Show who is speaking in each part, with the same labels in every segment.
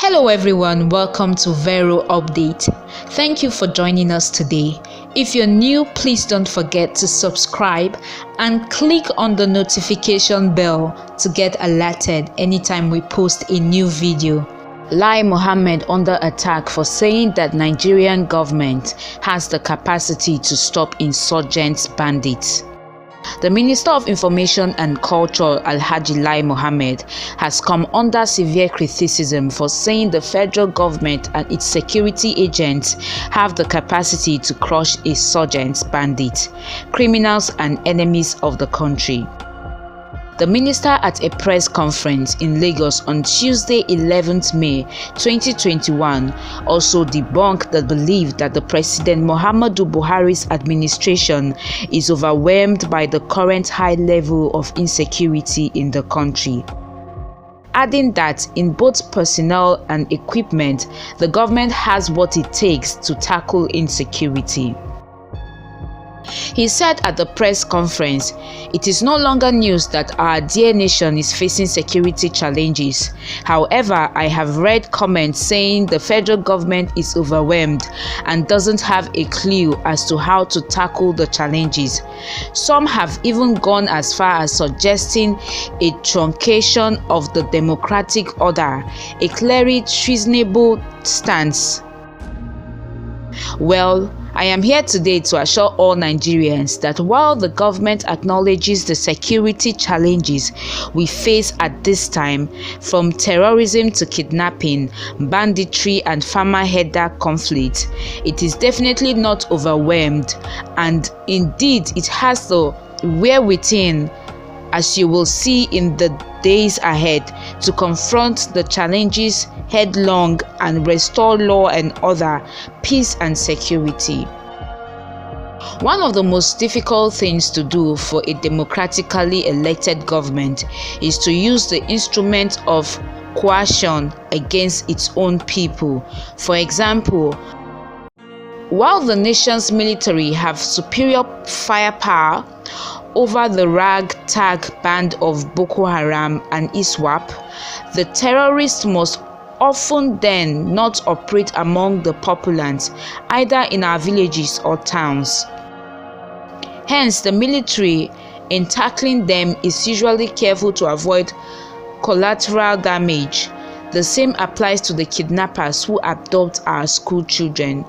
Speaker 1: Hello everyone, welcome to Vero Update. Thank you for joining us today. If you're new, please don't forget to subscribe and click on the notification bell to get alerted anytime we post a new video. Lai Mohammed under attack for saying that Nigerian government has the capacity to stop insurgents bandits. The Minister of Information and Culture, Alhaji Lai Mohammed, has come under severe criticism for saying the federal government and its security agents have the capacity to crush insurgents, bandits, criminals and enemies of the country. The minister at a press conference in Lagos on Tuesday 11th May 2021 also debunked the belief that the President Muhammadu Buhari's administration is overwhelmed by the current high level of insecurity in the country, adding that in both personnel and equipment, the government has what it takes to tackle insecurity. He said at the press conference, "It is no longer news that our dear nation is facing security challenges. However, I have read comments saying the federal government is overwhelmed and doesn't have a clue as to how to tackle the challenges. Some have even gone as far as suggesting a truncation of the democratic order, a clearly treasonable stance." Well, I am here today to assure all Nigerians that while the government acknowledges the security challenges we face at this time, from terrorism to kidnapping, banditry and farmer-herder conflict, it is definitely not overwhelmed, and indeed it has the wherewithal, as you will see in the days ahead, to confront the challenges headlong and restore law and order, peace and security. One of the most difficult things to do for a democratically elected government is to use the instrument of coercion against its own people. For example, while the nation's military have superior firepower over the ragtag band of Boko Haram and ISWAP, the terrorists must often then not operate among the populace, either in our villages or towns. Hence, the military, in tackling them, is usually careful to avoid collateral damage. The same applies to the kidnappers who abduct our school children.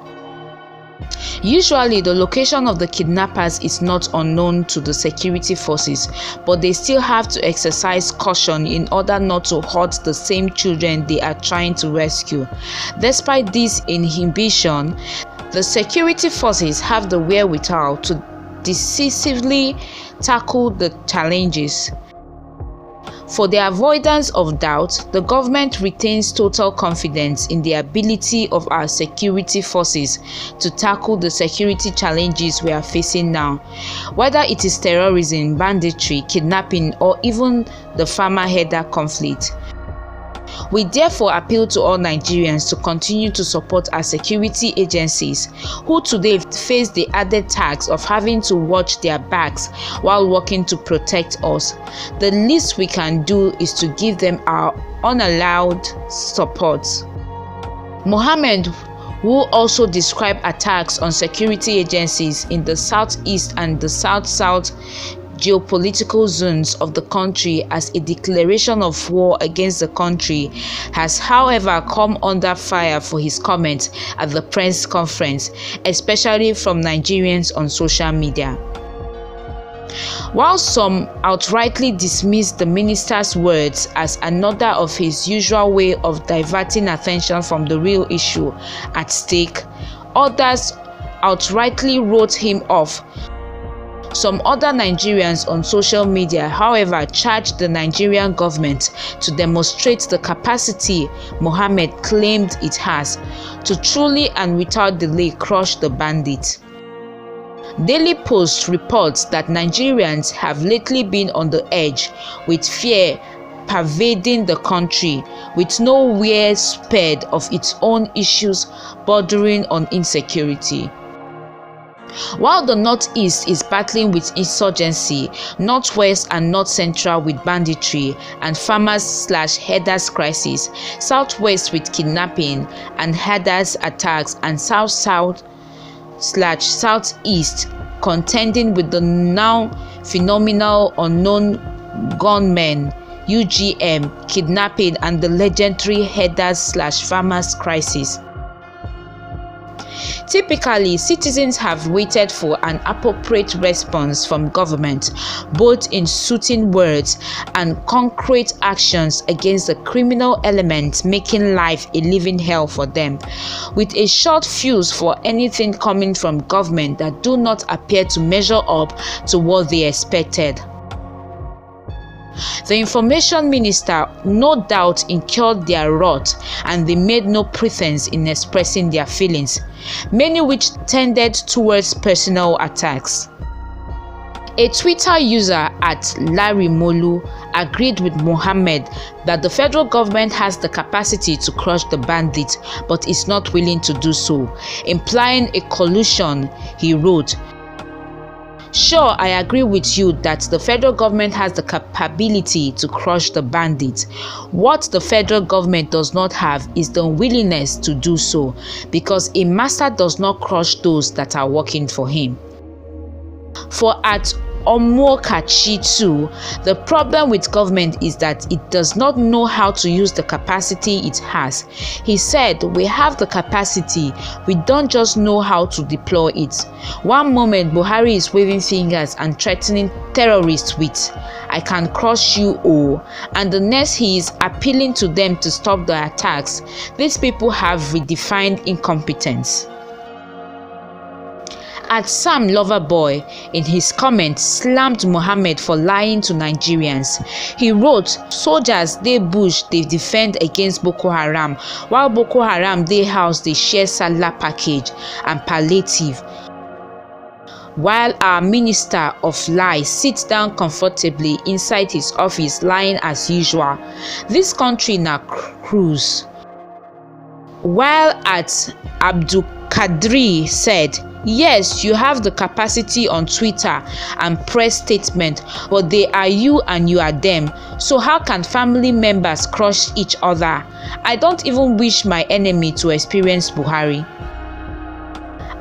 Speaker 1: Usually, the location of the kidnappers is not unknown to the security forces, but they still have to exercise caution in order not to hurt the same children they are trying to rescue. Despite this inhibition, the security forces have the wherewithal to decisively tackle the challenges. For the avoidance of doubt, the government retains total confidence in the ability of our security forces to tackle the security challenges we are facing now, whether it is terrorism, banditry, kidnapping, or even the farmer-herder conflict. We therefore appeal to all Nigerians to continue to support our security agencies, who today face the added task of having to watch their backs while working to protect us. The least we can do is to give them our unallowed support. Mohammed, who also described attacks on security agencies in the southeast and the south-south geopolitical zones of the country as a declaration of war against the country, has however come under fire for his comments at the press conference, especially from Nigerians on social media. While some outrightly dismissed the minister's words as another of his usual way of diverting attention from the real issue at stake, others outrightly wrote him off. Some other Nigerians on social media, however, charged the Nigerian government to demonstrate the capacity Mohammed claimed it has to truly and without delay crush the bandits. Daily Post reports that Nigerians have lately been on the edge, with fear pervading the country, with nowhere spared of its own issues bordering on insecurity. While the Northeast is battling with insurgency, Northwest and North Central with banditry and farmers/herders crisis, Southwest with kidnapping and herders attacks, and South/Southeast contending with the now phenomenal unknown gunmen, UGM, kidnapping, and the legendary herders/farmers crisis. Typically, citizens have waited for an appropriate response from government, both in soothing words and concrete actions against the criminal elements making life a living hell for them, with a short fuse for anything coming from government that do not appear to measure up to what they expected. The information minister no doubt incurred their wrath, and they made no pretense in expressing their feelings, many which tended towards personal attacks. A Twitter user at Larry Molu agreed with Mohammed that the federal government has the capacity to crush the bandits, but is not willing to do so, implying a collusion. He wrote, "Sure, I agree with you that the federal government has the capability to crush the bandits. What the federal government does not have is the willingness to do so, because a master does not crush those that are working for him." For at Omokachi too, the problem with government is that it does not know how to use the capacity it has. He said, "We have the capacity, we don't just know how to deploy it." One moment Buhari is waving fingers and threatening terrorists with, "I can crush you all," and the next he is appealing to them to stop the attacks. These people have redefined incompetence. At Sam Loverboy, in his comments, slammed Mohammed for lying to Nigerians. He wrote, "Soldiers dey bush dey defend against Boko Haram, while Boko Haram dey house dey share Salah package and palliative, while our minister of lies sits down comfortably inside his office lying as usual. This country na cruise." While at Abdul Kadri said, "Yes, you have the capacity on Twitter and press statement, but they are you and you are them. So how can family members crush each other? I don't even wish my enemy to experience Buhari."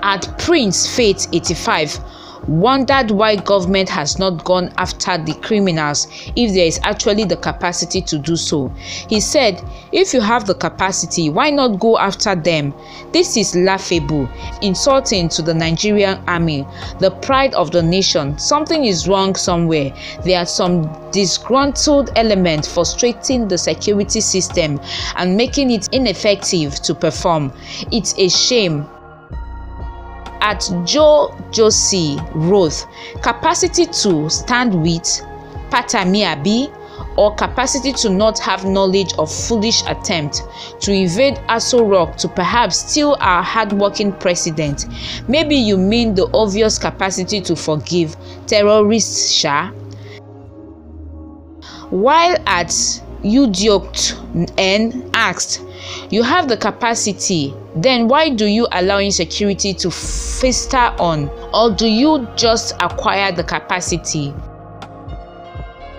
Speaker 1: At Prince Faith 85 wondered why government has not gone after the criminals if there is actually the capacity to do so. He said, "If you have the capacity, why not go after them? This is laughable, insulting to the Nigerian army, the pride of the nation. Something is wrong somewhere. There are some disgruntled elements frustrating the security system and making it ineffective to perform. It's a shame." At Joe Josie wrote, "Capacity to stand with Patamiabi, or capacity to not have knowledge of foolish attempt to invade Aso Rock to perhaps steal our hardworking president. Maybe you mean the obvious capacity to forgive terrorists, Sha." While at Udiokt N asked, "You have the capacity, then why do you allow insecurity to fester on, or do you just acquire the capacity?"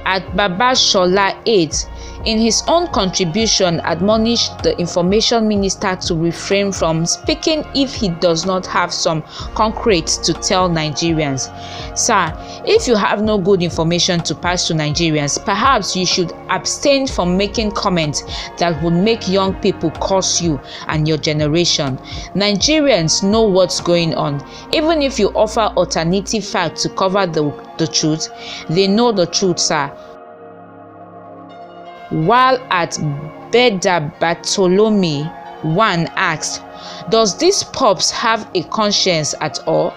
Speaker 1: At Baba Shola 8, in his own contribution, admonished the information minister to refrain from speaking if he does not have some concrete to tell Nigerians. "Sir, if you have no good information to pass to Nigerians, perhaps you should abstain from making comments that would make young people curse you and your generation. Nigerians know what's going on. Even if you offer alternative facts to cover the truth, they know the truth, sir." While at Beda Bartolome 1 asked, "Does these pups have a conscience at all?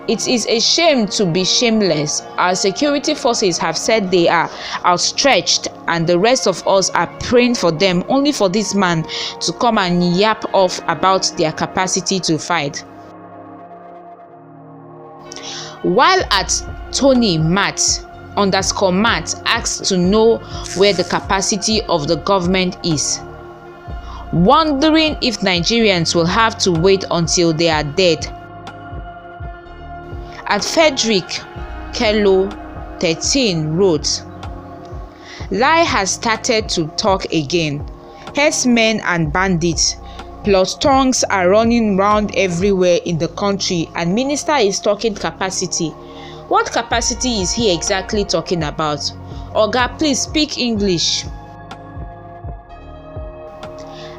Speaker 1: It is a shame to be shameless. Our security forces have said they are outstretched, and the rest of us are praying for them, only for this man to come and yap off about their capacity to fight." While at Tony Matt asked to know where the capacity of the government is, wondering if Nigerians will have to wait until they are dead. At Frederick Kelo 13 wrote, Lai has started to talk again. Herdsmen and bandits plus tongues are running round everywhere in the country, and minister is talking capacity. What capacity is he exactly talking about? Oga, please speak English.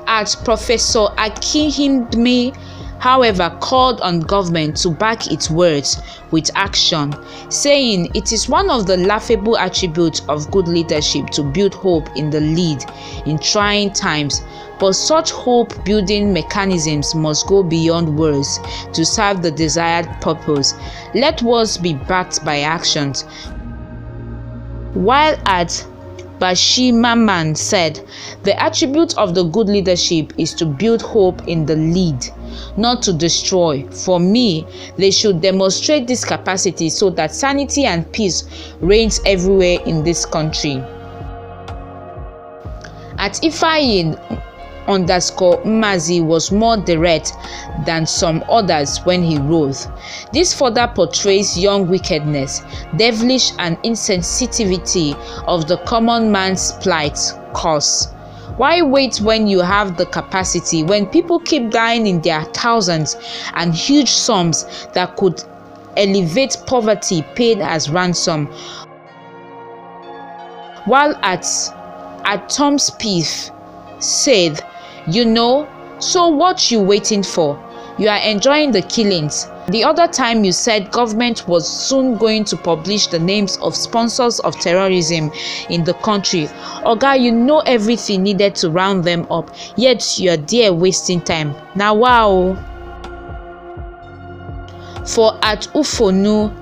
Speaker 1: At Professor Akihindme, however, called on government to back its words with action, saying it is one of the laughable attributes of good leadership to build hope in the lead in trying times, but such hope-building mechanisms must go beyond words to serve the desired purpose. Let words be backed by actions. While at Bashimaman said, the attribute of the good leadership is to build hope in the lead, not to destroy. For me, they should demonstrate this capacity so that sanity and peace reigns everywhere in this country. At Ifeanyi Mazi was more direct than some others when he wrote, this further portrays young wickedness, devilish and insensitivity of the common man's plight cause. Why wait when you have the capacity, when people keep dying in their thousands and huge sums that could elevate poverty paid as ransom? While at Tom's Pief said, you know, so what you waiting for? You are enjoying the killings. The other time you said government was soon going to publish the names of sponsors of terrorism in the country. Oga, you know everything needed to round them up, yet you are there wasting time. Now wow. For at Ufonu,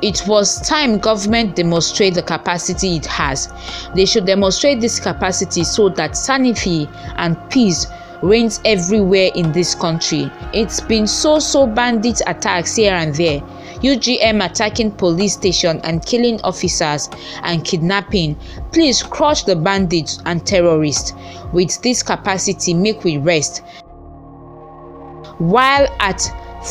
Speaker 1: it was time government demonstrate the capacity it has. They should demonstrate this capacity so that sanity and peace reigns everywhere in this country. It's been so bandit attacks here and there, UGM attacking police station and killing officers and kidnapping. Please crush the bandits and terrorists. With this capacity, make we rest. While at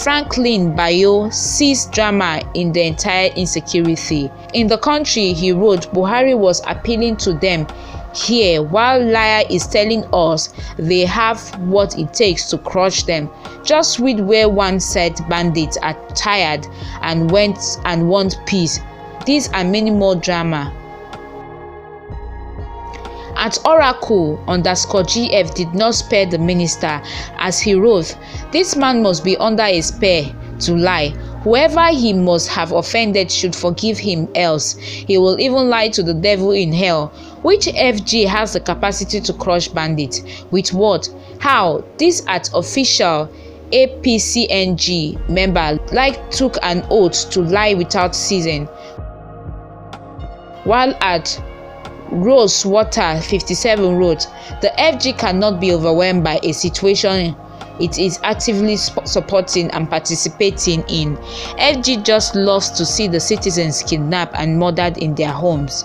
Speaker 1: Franklin Bayo sees drama in the entire insecurity in the country, he wrote, Buhari was appealing to them here, while Lai is telling us they have what it takes to crush them. Just read where one said bandits are tired and want peace. These are many more drama. At Oracle_GF did not spare the minister, as he wrote, this man must be under a spell to lie. Whoever he must have offended should forgive him, else he will even lie to the devil in hell. Which FG has the capacity to crush bandits? With what? How? This at official APCNG member took an oath to lie without ceasing. While at Rosewater 57 wrote, the FG cannot be overwhelmed by a situation it is actively supporting and participating in. FG just loves to see the citizens kidnapped and murdered in their homes.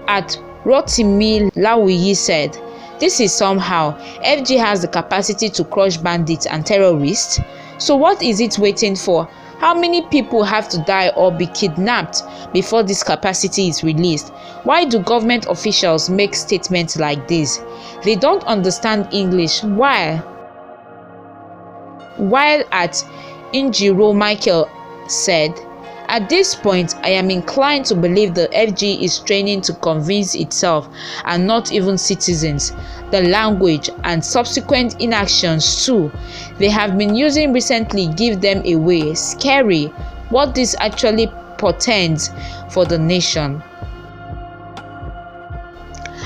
Speaker 1: At Rotimi Lawiyi said, this is somehow, FG has the capacity to crush bandits and terrorists. So what is it waiting for? How many people have to die or be kidnapped before this capacity is released? Why do government officials make statements like this? They don't understand English. While at Injiro Michael said, at this point, I am inclined to believe the FG is training to convince itself and not even citizens. The language and subsequent inactions too they have been using recently give them away. Scary what this actually portends for the nation.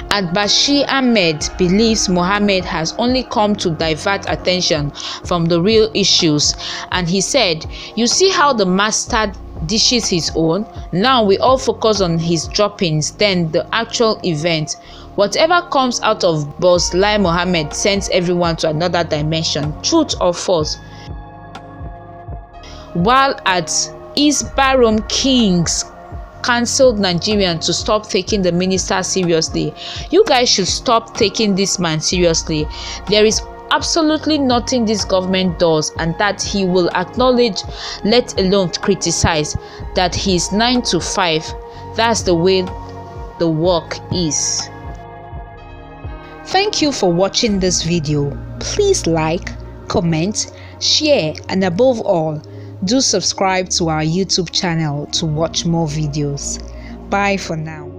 Speaker 1: At Bashir Ahmed believes Mohammed has only come to divert attention from the real issues, and he said, you see how the master dishes his own? Now we all focus on his droppings, then the actual event. Whatever comes out of Boss Lai Mohammed sends everyone to another dimension, truth or false. While at Isbarom Kings cancelled Nigerian to stop taking the minister seriously. You guys should stop taking this man seriously. There is absolutely nothing this government does, and that he will acknowledge, let alone criticize, that he's 9 to 5. That's the way the work is. Thank you for watching this video. Please like, comment, share, and above all, do subscribe to our YouTube channel to watch more videos. Bye for now.